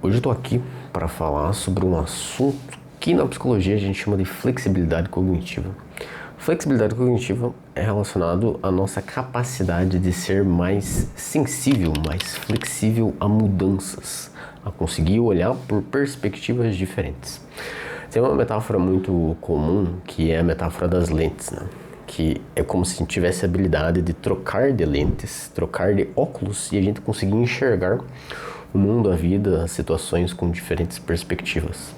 Hoje eu tô aqui para falar sobre um assunto que na psicologia a gente chama de flexibilidade cognitiva. Flexibilidade cognitiva é relacionado à nossa capacidade de ser mais sensível, mais flexível a mudanças, a conseguir olhar por perspectivas diferentes. Tem uma metáfora muito comum que é a metáfora das lentes, né? Que é como se a gente tivesse a habilidade de trocar de lentes, trocar de óculos e a gente conseguir enxergar o mundo, a vida, as situações com diferentes perspectivas.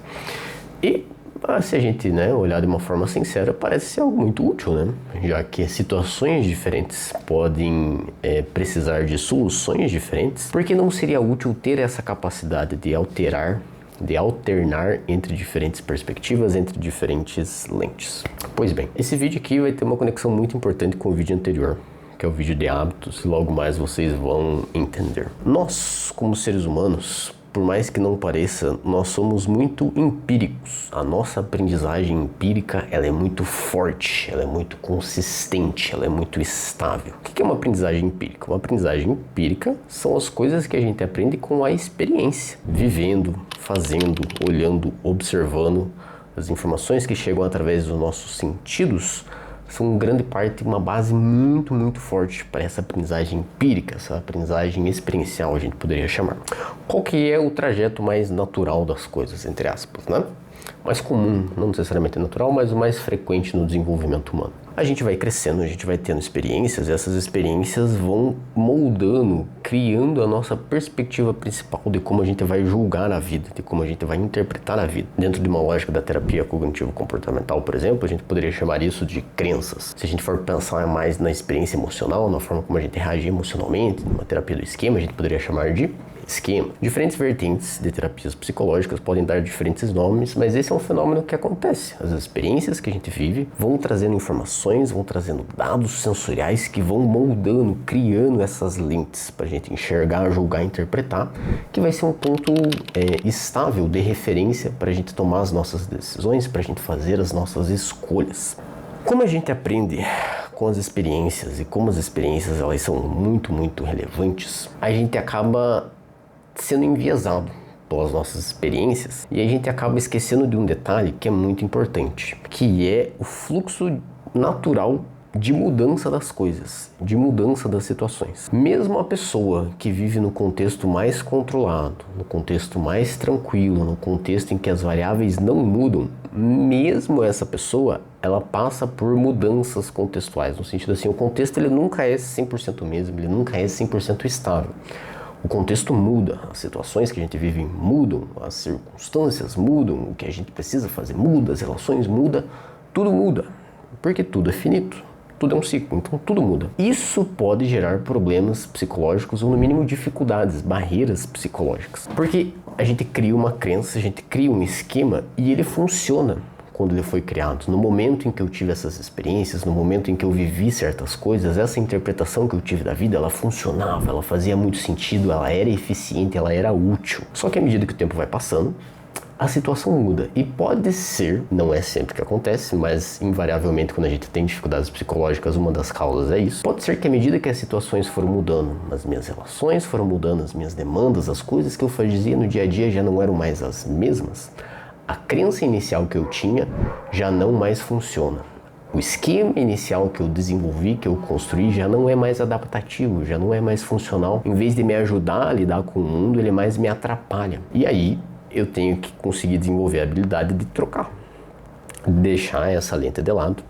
E se a gente olhar de uma forma sincera, parece ser algo muito útil, né? Já que situações diferentes podem precisar de soluções diferentes, por que não seria útil ter essa capacidade de alternar entre diferentes perspectivas, entre diferentes lentes? Pois bem, esse vídeo aqui vai ter uma conexão muito importante com o vídeo anterior, que é o vídeo de hábitos, e logo mais vocês vão entender. Nós, como seres humanos, por mais que não pareça, nós somos muito empíricos. A nossa aprendizagem empírica, ela é muito forte, ela é muito consistente, ela é muito estável. O que é uma aprendizagem empírica? Uma aprendizagem empírica são as coisas que a gente aprende com a experiência, vivendo, fazendo, olhando, observando. As informações que chegam através dos nossos sentidos são, em grande parte, uma base muito, muito forte para essa aprendizagem empírica, essa aprendizagem experiencial, a gente poderia chamar. Qual que é o trajeto mais natural das coisas, entre aspas, né? Mais comum, não necessariamente natural, mas o mais frequente no desenvolvimento humano. A gente vai crescendo, a gente vai tendo experiências, e essas experiências vão moldando, criando a nossa perspectiva principal de como a gente vai julgar a vida, de como a gente vai interpretar a vida. Dentro de uma lógica da terapia cognitivo-comportamental, por exemplo, a gente poderia chamar isso de crenças. Se a gente for pensar mais na experiência emocional, na forma como a gente reage emocionalmente, numa terapia do esquema, a gente poderia chamar de esquema. Diferentes vertentes de terapias psicológicas podem dar diferentes nomes, mas esse é um fenômeno que acontece. As experiências que a gente vive vão trazendo informações, vão trazendo dados sensoriais que vão moldando, criando essas lentes para a gente enxergar, julgar, interpretar, que vai ser um ponto estável de referência para a gente tomar as nossas decisões, para a gente fazer as nossas escolhas. Como a gente aprende com as experiências e como as experiências elas são muito, muito relevantes, a gente acaba sendo enviesado pelas nossas experiências e a gente acaba esquecendo de um detalhe que é muito importante, que é o fluxo natural de mudança das coisas, de mudança das situações. Mesmo a pessoa que vive no contexto mais controlado, no contexto mais tranquilo, no contexto em que as variáveis não mudam, mesmo essa pessoa, ela passa por mudanças contextuais, no sentido assim, o contexto ele nunca é 100% mesmo, ele nunca é 100% estável. O contexto muda, as situações que a gente vive mudam, as circunstâncias mudam, o que a gente precisa fazer muda, as relações mudam, tudo muda, porque tudo é finito, tudo é um ciclo, então tudo muda. Isso pode gerar problemas psicológicos ou no mínimo dificuldades, barreiras psicológicas, porque a gente cria uma crença, a gente cria um esquema e ele funciona quando ele foi criado. No momento em que eu tive essas experiências, no momento em que eu vivi certas coisas, essa interpretação que eu tive da vida, ela funcionava, ela fazia muito sentido, ela era eficiente, ela era útil. Só que à medida que o tempo vai passando, a situação muda. E pode ser, não é sempre que acontece, mas invariavelmente quando a gente tem dificuldades psicológicas, uma das causas é isso. Pode ser que à medida que as situações foram mudando, as minhas relações foram mudando, as minhas demandas, as coisas que eu fazia no dia a dia já não eram mais as mesmas. A crença inicial que eu tinha já não mais funciona. O esquema inicial que eu desenvolvi, que eu construí, já não é mais adaptativo, já não é mais funcional. Em vez de me ajudar a lidar com o mundo, ele mais me atrapalha. E aí eu tenho que conseguir desenvolver a habilidade de trocar, deixar essa lente de lado,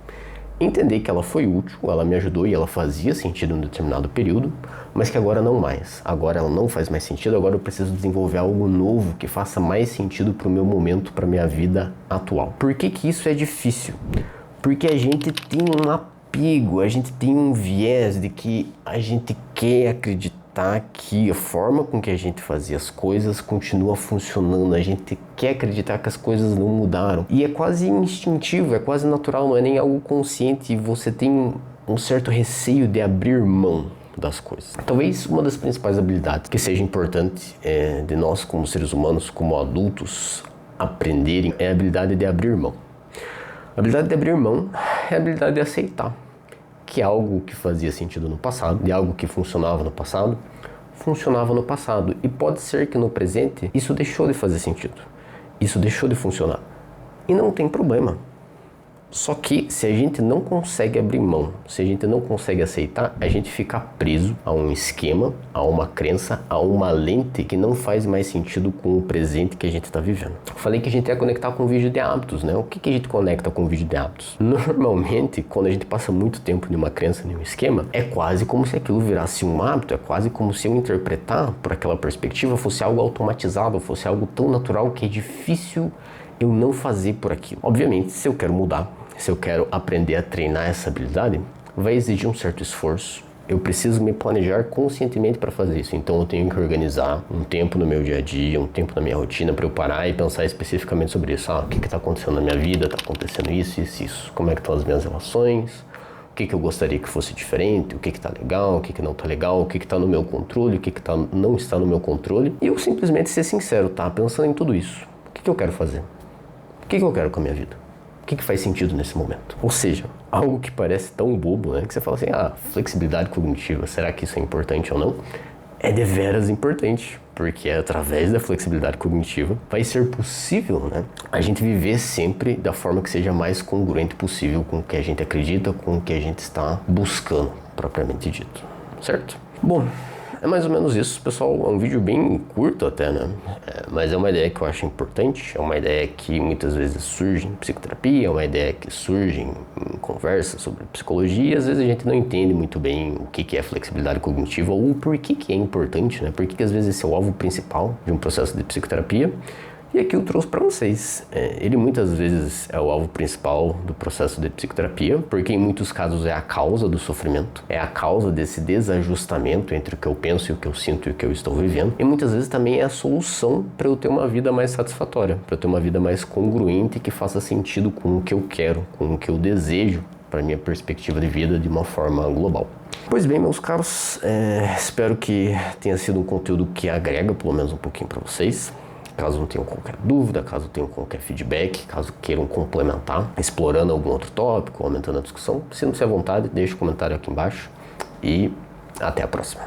entender que ela foi útil, ela me ajudou e ela fazia sentido em um determinado período, mas que agora não mais. Agora ela não faz mais sentido, agora eu preciso desenvolver algo novo que faça mais sentido para o meu momento, para a minha vida atual. Por que que isso é difícil? Porque a gente tem um apego, a gente tem um viés de que a gente quer acreditar que a forma com que a gente fazia as coisas continua funcionando, a gente quer acreditar que as coisas não mudaram. E é quase instintivo, é quase natural, não é nem algo consciente, e você tem um certo receio de abrir mão das coisas. Talvez uma das principais habilidades que seja importante de nós como seres humanos, como adultos, aprenderem é a habilidade de abrir mão. A habilidade de abrir mão é a habilidade de aceitar que algo que fazia sentido no passado, de algo que funcionava no passado, funcionava no passado. E pode ser que no presente isso deixou de fazer sentido. Isso deixou de funcionar. E não tem problema. Só que se a gente não consegue abrir mão, se a gente não consegue aceitar, a gente fica preso a um esquema, a uma crença, a uma lente que não faz mais sentido com o presente que a gente está vivendo. Eu falei que a gente ia conectar com o vídeo de hábitos, né? O que a gente conecta com o vídeo de hábitos? Normalmente, quando a gente passa muito tempo em uma crença, em um esquema, é quase como se aquilo virasse um hábito, é quase como se eu interpretar por aquela perspectiva fosse algo automatizado, fosse algo tão natural que é difícil eu não fazer por aquilo. Obviamente, se eu quero mudar, se eu quero aprender a treinar essa habilidade, vai exigir um certo esforço. Eu preciso me planejar conscientemente para fazer isso. Então eu tenho que organizar um tempo no meu dia a dia, um tempo na minha rotina para eu parar e pensar especificamente sobre isso. O que está acontecendo na minha vida? Está acontecendo isso, isso, isso. Como é que estão as minhas relações? O que eu gostaria que fosse diferente? O que está legal? O que não está legal? O que está no meu controle? O que não está no meu controle? E eu simplesmente ser sincero, tá? Pensando em tudo isso. O que eu quero fazer? O que eu quero com a minha vida? O que faz sentido nesse momento? Ou seja, algo que parece tão bobo, né? Que você fala assim, flexibilidade cognitiva, será que isso é importante ou não? É deveras importante, porque através da flexibilidade cognitiva vai ser possível, né, a gente viver sempre da forma que seja mais congruente possível com o que a gente acredita, com o que a gente está buscando, propriamente dito, certo? Bom, é mais ou menos isso, pessoal. É um vídeo bem curto até, né? Mas é uma ideia que eu acho importante, é uma ideia que muitas vezes surge em psicoterapia, é uma ideia que surge em conversa sobre psicologia, e às vezes a gente não entende muito bem o que é flexibilidade cognitiva ou por que é importante, né? Por que às vezes esse é o alvo principal de um processo de psicoterapia. E aqui eu trouxe para vocês. Ele muitas vezes é o alvo principal do processo de psicoterapia, porque em muitos casos é a causa do sofrimento, é a causa desse desajustamento entre o que eu penso e o que eu sinto e o que eu estou vivendo. E muitas vezes também é a solução para eu ter uma vida mais satisfatória, para eu ter uma vida mais congruente que faça sentido com o que eu quero, com o que eu desejo para minha perspectiva de vida de uma forma global. Pois bem, meus caros, espero que tenha sido um conteúdo que agrega pelo menos um pouquinho para vocês. Caso não tenham qualquer dúvida, caso tenham qualquer feedback, caso queiram complementar, explorando algum outro tópico, aumentando a discussão, sintam-se à vontade, deixe um comentário aqui embaixo e até a próxima.